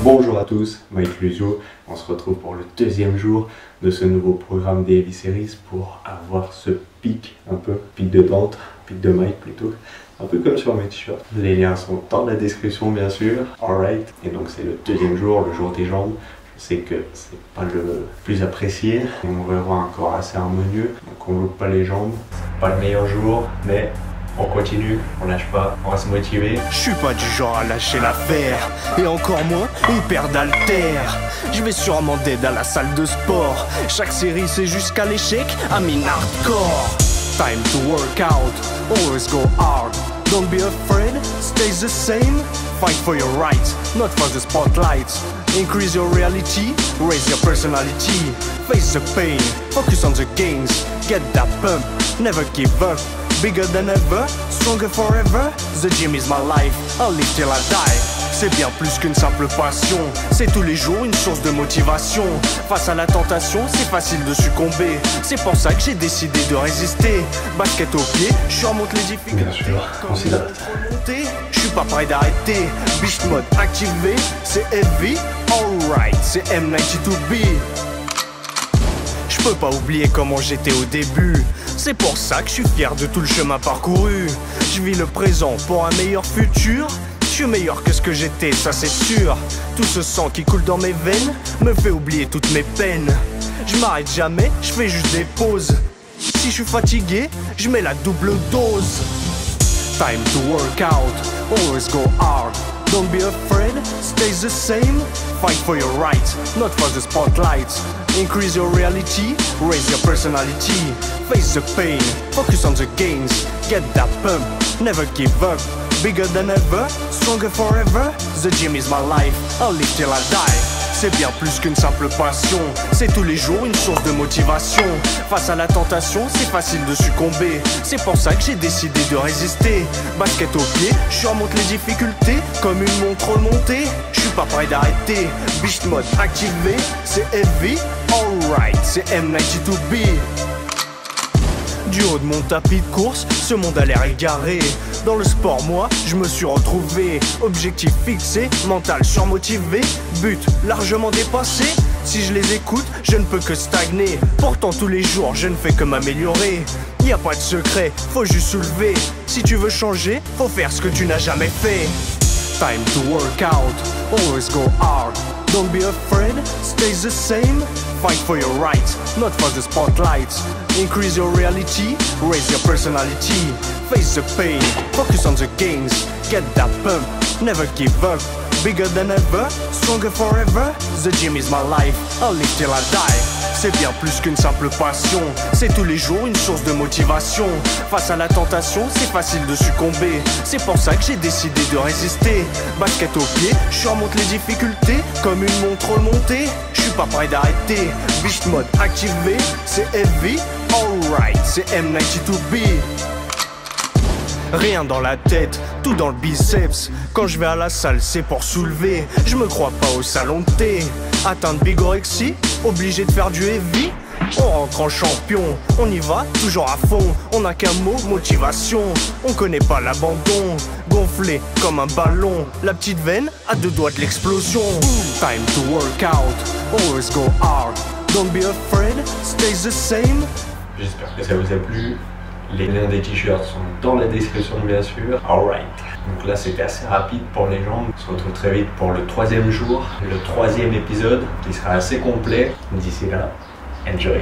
Bonjour à tous, Mike Luzio. On se retrouve pour le deuxième jour de ce nouveau programme des Heavy Series pour avoir ce pic, un peu, pic de ventre, pic de Mike plutôt, un peu comme sur mes t-shirts. Les liens sont dans la description bien sûr. Alright, et donc c'est le deuxième jour, le jour des jambes. Je sais que c'est pas le plus apprécié, on verra un corps assez harmonieux, donc on loupe pas les jambes. C'est pas le meilleur jour, mais on continue, on lâche pas, on va se motiver. Je suis pas du genre à lâcher l'affaire, et encore moins une paire d'haltères. Je vais sûrement d'aide à la salle de sport. Chaque série c'est jusqu'à l'échec, I'm in hardcore. Time to work out, always go hard. Don't be afraid, stay the same. Fight for your rights, not for the spotlight. Increase your reality, raise your personality. Face the pain, focus on the gains. Get that pump, never give up. Bigger than ever, stronger forever. The gym is my life, I'll live till I die. C'est bien plus qu'une simple passion, c'est tous les jours une source de motivation. Face à la tentation, c'est facile de succomber. C'est pour ça que j'ai décidé de résister. Basket au pied, je surmonte les difficultés. Bien sûr, on s'hydrate. Je suis pas prêt d'arrêter. Beast mode activé, c'est heavy, alright, c'est M92B. Je peux pas oublier comment j'étais au début. C'est pour ça que je suis fier de tout le chemin parcouru. Je vis le présent pour un meilleur futur. Je suis meilleur que ce que j'étais, ça c'est sûr. Tout ce sang qui coule dans mes veines me fait oublier toutes mes peines. Je m'arrête jamais, je fais juste des pauses. Si je suis fatigué, je mets la double dose. Time to work out, always go hard. Don't be afraid, stay the same. Fight for your rights, not for the spotlight. Increase your reality, raise your personality. Face the pain, focus on the gains. Get that pump, never give up. Bigger than ever, stronger forever. The gym is my life, I'll live till I die. C'est bien plus qu'une simple passion, c'est tous les jours une source de motivation. Face à la tentation, c'est facile de succomber. C'est pour ça que j'ai décidé de résister. Basket au pied, je surmonte les difficultés comme une montre montée. Je suis pas prêt d'arrêter. Beast mode activé, c'est heavy, alright, c'est M92B. Du haut de mon tapis de course, ce monde a l'air égaré. Dans le sport, moi, je me suis retrouvé. Objectif fixé, mental surmotivé. But largement dépassé. Si je les écoute, je ne peux que stagner. Pourtant tous les jours, je ne fais que m'améliorer. Y a pas de secret, faut juste soulever. Si tu veux changer, faut faire ce que tu n'as jamais fait. Time to work out, always go hard. Don't be afraid, stay the same. Fight for your rights, not for the spotlight. Increase your reality, raise your personality. Face the pain, focus on the gains. Get that pump, never give up. Bigger than ever, stronger forever. The gym is my life, I'll live till I die. C'est bien plus qu'une simple passion, c'est tous les jours une source de motivation. Face à la tentation, c'est facile de succomber. C'est pour ça que j'ai décidé de résister. Basket au pied, je surmonte les difficultés comme une montre montée. Je suis pas prêt d'arrêter. Beast mode activé, c'est heavy, alright, c'est M92B. Rien dans la tête, tout dans le biceps. Quand je vais à la salle, c'est pour soulever. Je me crois pas au salon de thé. Atteindre bigorexie, obligé de faire du heavy. On rentre en champion, on y va toujours à fond. On n'a qu'un mot, motivation. On connaît pas l'abandon. Gonflé comme un ballon, la petite veine à deux doigts de l'explosion. Time to work out, always go hard. Don't be afraid, stay the same. J'espère que ça vous a plu. Les liens des t-shirts sont dans la description bien sûr. Alright. Donc là c'était assez rapide pour les jambes. On se retrouve très vite pour le troisième jour, le troisième épisode qui sera assez complet. D'ici là, enjoy.